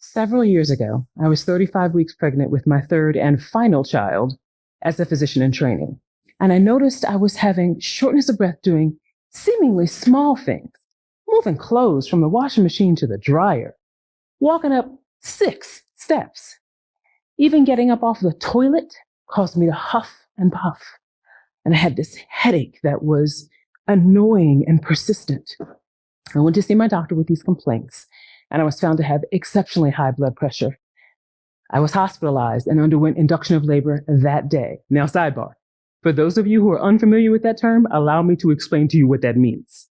Several years ago, I was 35 weeks pregnant with my third and final child as a physician in training. And I noticed I was having shortness of breath doing seemingly small things, moving clothes from the washing machine to the dryer, walking up 6 steps. Even getting up off the toilet caused me to huff and puff. And I had this headache that was annoying and persistent. I went to see my doctor with these complaints, and I was found to have exceptionally high blood pressure. I was hospitalized and underwent induction of labor that day. Now, sidebar. For those of you who are unfamiliar with that term, allow me to explain to you what that means.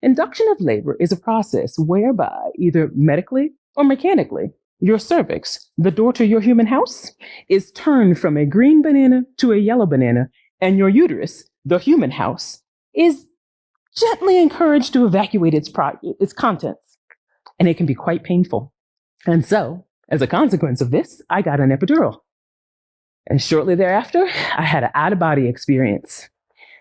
Induction of labor is a process whereby, either medically or mechanically, your cervix, the door to your human house, is turned from a green banana to a yellow banana, and your uterus, the human house, is gently encouraged to evacuate its contents. And it can be quite painful. And so, as a consequence of this, I got an epidural. And shortly thereafter, I had an out-of-body experience.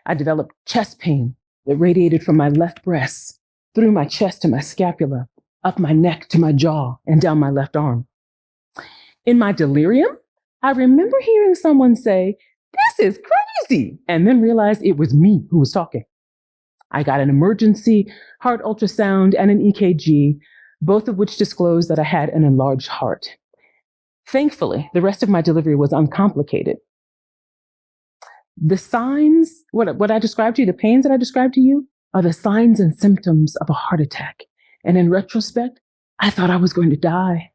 I developed chest pain that radiated from my left breast, through my chest to my scapula, up my neck to my jaw, and down my left arm. In my delirium, I remember hearing someone say, "This is crazy," and then realized it was me who was talking. I got an emergency heart ultrasound and an EKG, both of which disclosed that I had an enlarged heart. Thankfully, the rest of my delivery was uncomplicated. The signs, what I described to you, the pains that I described to you, are the signs and symptoms of a heart attack. And in retrospect, I thought I was going to die.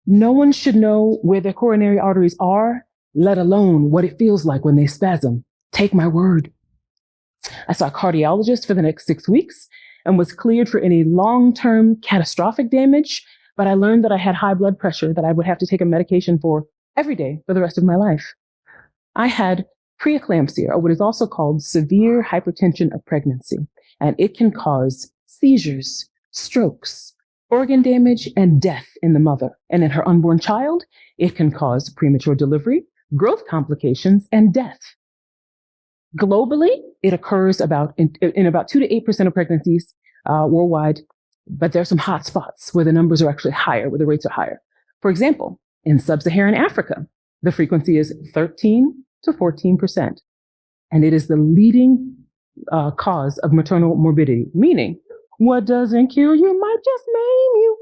No one should know where their coronary arteries are, let alone what it feels like when they spasm. Take my word. I saw a cardiologist for the next 6 weeks and was cleared for any long-term catastrophic damage, but I learned that I had high blood pressure that I would have to take a medication for every day for the rest of my life. I had preeclampsia, or what is also called severe hypertension of pregnancy, and it can cause seizures, strokes, organ damage, and death in the mother. And in her unborn child, it can cause premature delivery, growth complications, and death. Globally, it occurs in about 2 to 8% of pregnancies worldwide, but there are some hot spots where the numbers are actually higher, where the rates are higher. For example, in sub-Saharan Africa, the frequency is 13 to 14%, and it is the leading cause of maternal morbidity, meaning what doesn't kill you might just maim you.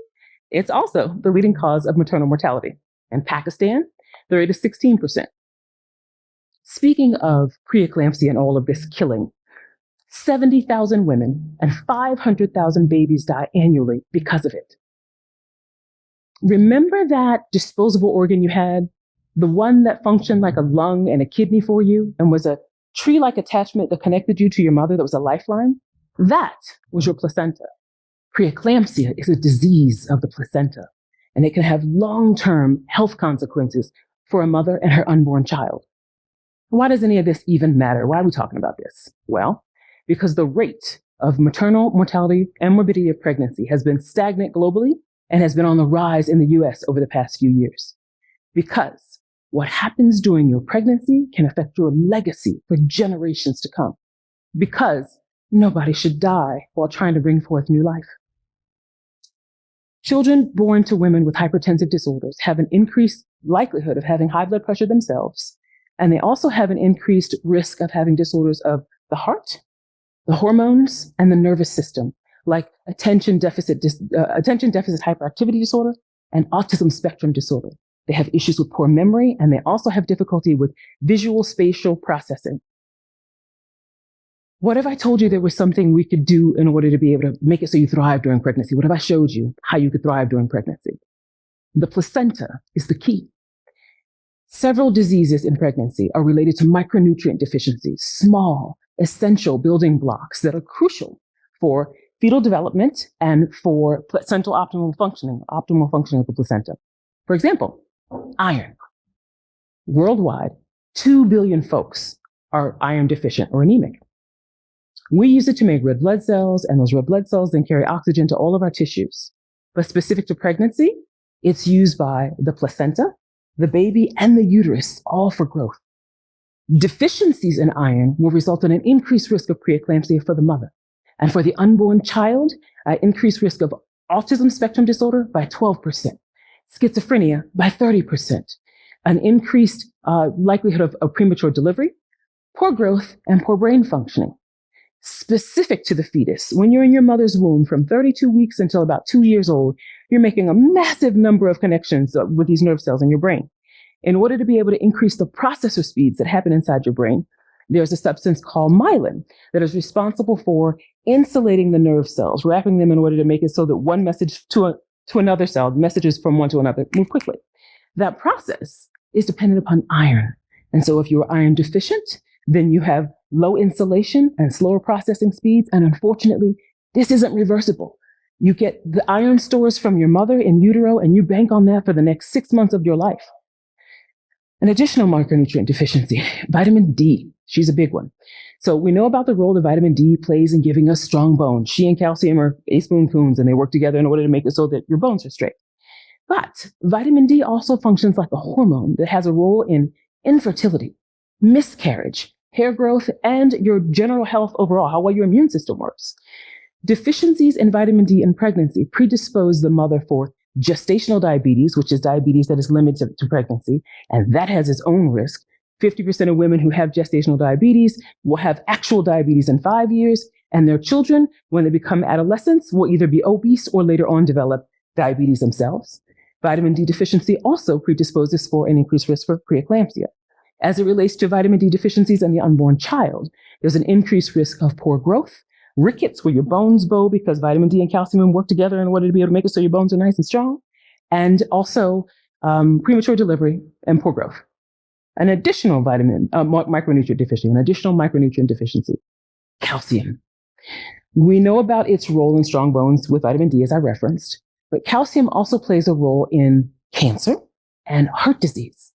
It's also the leading cause of maternal mortality. In Pakistan, the rate is 16%. Speaking of preeclampsia and all of this killing, 70,000 women and 500,000 babies die annually because of it. Remember that disposable organ you had, the one that functioned like a lung and a kidney for you and was a tree-like attachment that connected you to your mother that was a lifeline? That was your placenta. Preeclampsia is a disease of the placenta, and it can have long-term health consequences for a mother and her unborn child. Why does any of this even matter? Why are we talking about this? Well, because the rate of maternal mortality and morbidity of pregnancy has been stagnant globally and has been on the rise in the US over the past few years. Because what happens during your pregnancy can affect your legacy for generations to come. Because nobody should die while trying to bring forth new life. Children born to women with hypertensive disorders have an increased likelihood of having high blood pressure themselves, and they also have an increased risk of having disorders of the heart, the hormones, and the nervous system, like attention deficit hyperactivity disorder and autism spectrum disorder. They have issues with poor memory, and they also have difficulty with visual spatial processing. What if I told you there was something we could do in order to be able to make it so you thrive during pregnancy? What if I showed you how you could thrive during pregnancy? The placenta is the key. Several diseases in pregnancy are related to micronutrient deficiencies, small, essential building blocks that are crucial for fetal development and for placental optimal functioning of the placenta. For example, iron. Worldwide, 2 billion folks are iron deficient or anemic. We use it to make red blood cells, and those red blood cells then carry oxygen to all of our tissues. But specific to pregnancy, it's used by the placenta, the baby, and the uterus, all for growth. Deficiencies in iron will result in an increased risk of preeclampsia for the mother, and for the unborn child, increased risk of autism spectrum disorder by 12%. schizophrenia by 30%, an increased likelihood of premature delivery, poor growth, and poor brain functioning. Specific to the fetus, when you're in your mother's womb from 32 weeks until about 2 years old, you're making a massive number of connections with these nerve cells in your brain. In order to be able to increase the processor speeds that happen inside your brain, there's a substance called myelin that is responsible for insulating the nerve cells, wrapping them in order to make it so that one message to another cell, messages from one to another, move quickly. That process is dependent upon iron. And so if you are iron deficient, then you have low insulation and slower processing speeds. And unfortunately, this isn't reversible. You get the iron stores from your mother in utero, and you bank on that for the next 6 months of your life. An additional micronutrient deficiency, vitamin D. She's a big one. So we know about the role that vitamin D plays in giving us strong bones. She and calcium are ace-spoon coons, and they work together in order to make it so that your bones are straight. But vitamin D also functions like a hormone that has a role in infertility, miscarriage, hair growth, and your general health overall, how well your immune system works. Deficiencies in vitamin D in pregnancy predispose the mother for gestational diabetes, which is diabetes that is limited to pregnancy, and that has its own risk. 50% of women who have gestational diabetes will have actual diabetes in 5 years, and their children, when they become adolescents, will either be obese or later on develop diabetes themselves. Vitamin D deficiency also predisposes for an increased risk for preeclampsia. As it relates to vitamin D deficiencies in the unborn child, there's an increased risk of poor growth, rickets, where your bones bow because vitamin D and calcium work together in order to be able to make it so your bones are nice and strong, and also premature delivery and poor growth. An additional micronutrient deficiency, calcium. We know about its role in strong bones with vitamin D, as I referenced, but calcium also plays a role in cancer and heart disease.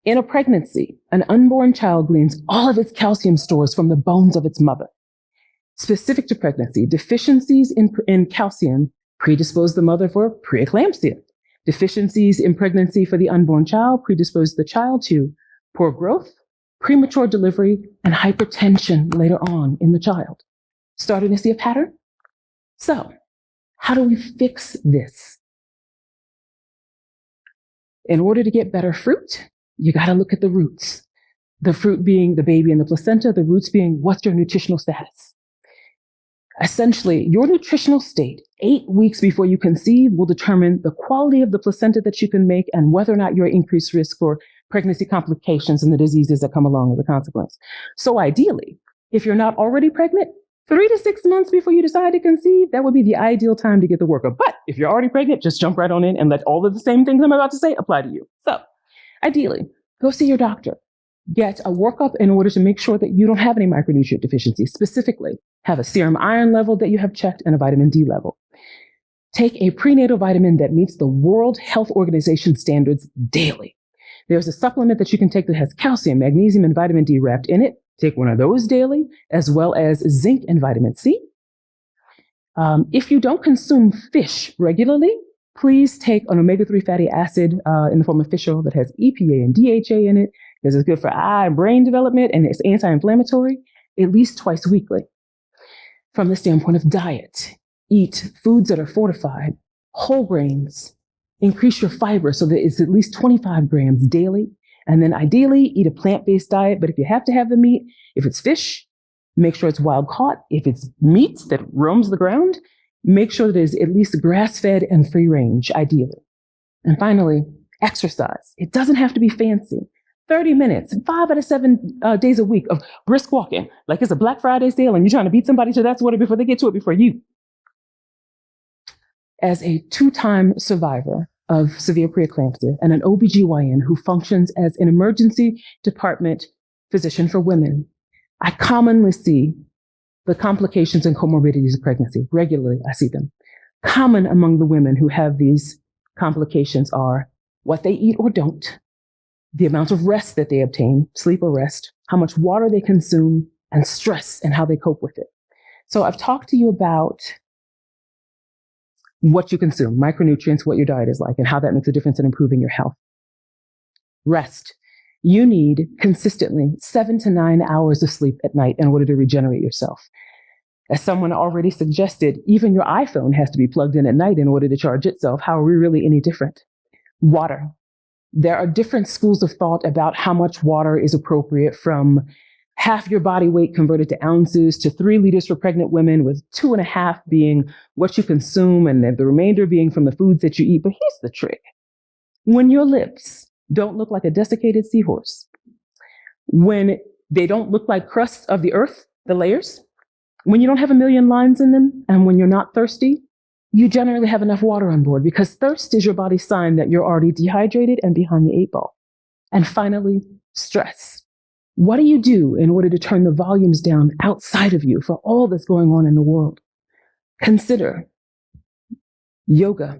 In a pregnancy, an unborn child gleans all of its calcium stores from the bones of its mother. Specific to pregnancy, deficiencies in calcium predispose the mother for preeclampsia. Deficiencies in pregnancy for the unborn child predispose the child to poor growth, premature delivery, and hypertension later on in the child. Starting to see a pattern? So, how do we fix this? In order to get better fruit, you got to look at the roots. The fruit being the baby and the placenta, the roots being what's your nutritional status. Essentially, your nutritional state 8 weeks before you conceive will determine the quality of the placenta that you can make and whether or not you're at increased risk for pregnancy complications and the diseases that come along as a consequence. So ideally, if you're not already pregnant, 3 to 6 months before you decide to conceive, that would be the ideal time to get the workup. But if you're already pregnant, just jump right on in and let all of the same things I'm about to say apply to you. So ideally, go see your doctor. Get a workup in order to make sure that you don't have any micronutrient deficiencies. Specifically, have a serum iron level that you have checked and a vitamin D level. Take a prenatal vitamin that meets the World Health Organization standards daily. There's a supplement that you can take that has calcium, magnesium, and vitamin D wrapped in it. Take one of those daily, as well as zinc and vitamin C. If you don't consume fish regularly, please take an omega-3 fatty acid in the form of fish oil that has EPA and DHA in it, because it's good for eye and brain development and it's anti-inflammatory, at least twice weekly. From the standpoint of diet, eat foods that are fortified, whole grains, increase your fiber so that it's at least 25 grams daily. And then ideally eat a plant-based diet. But if you have to have the meat, if it's fish, make sure it's wild caught. If it's meat that roams the ground, make sure that it's at least grass-fed and free range, ideally. And finally, exercise. It doesn't have to be fancy. 30 minutes, 5 out of 7 days a week of brisk walking, like it's a Black Friday sale and you're trying to beat somebody to that sweater before they get to it before you. As a 2-time survivor of severe preeclampsia and an OBGYN who functions as an emergency department physician for women, I commonly see the complications and comorbidities of pregnancy. Regularly, I see them. Common among the women who have these complications are what they eat or don't, the amount of rest that they obtain, sleep or rest, how much water they consume, and stress and how they cope with it. So I've talked to you about what you consume, micronutrients, what your diet is like, and how that makes a difference in improving your health. Rest. You need consistently 7 to 9 hours of sleep at night in order to regenerate yourself. As someone already suggested, even your iPhone has to be plugged in at night in order to charge itself. How are we really any different? Water. There are different schools of thought about how much water is appropriate, from half your body weight converted to ounces to 3 liters for pregnant women, with 2.5 being what you consume and the remainder being from the foods that you eat. But here's the trick. When your lips don't look like a desiccated seahorse, when they don't look like crusts of the earth, the layers, when you don't have a million lines in them, and when you're not thirsty, you generally have enough water on board, because thirst is your body's sign that you're already dehydrated and behind the 8 ball. And finally, stress. What do you do in order to turn the volumes down outside of you for all that's going on in the world? Consider yoga,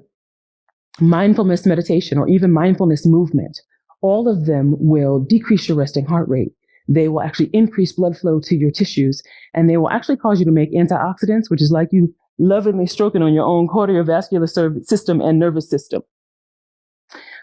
mindfulness meditation, or even mindfulness movement. All of them will decrease your resting heart rate. They will actually increase blood flow to your tissues, and they will actually cause you to make antioxidants, which is like you lovingly stroking on your own cardiovascular system and nervous system.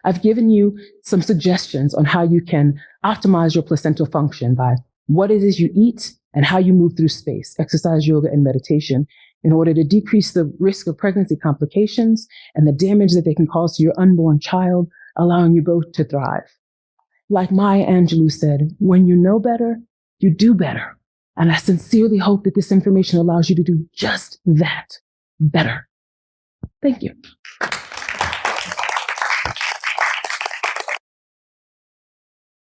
I've given you some suggestions on how you can optimize your placental function by what it is you eat and how you move through space, exercise, yoga, and meditation, in order to decrease the risk of pregnancy complications and the damage that they can cause to your unborn child, allowing you both to thrive. Like Maya Angelou said, when you know better, you do better. And I sincerely hope that this information allows you to do just that better. Thank you.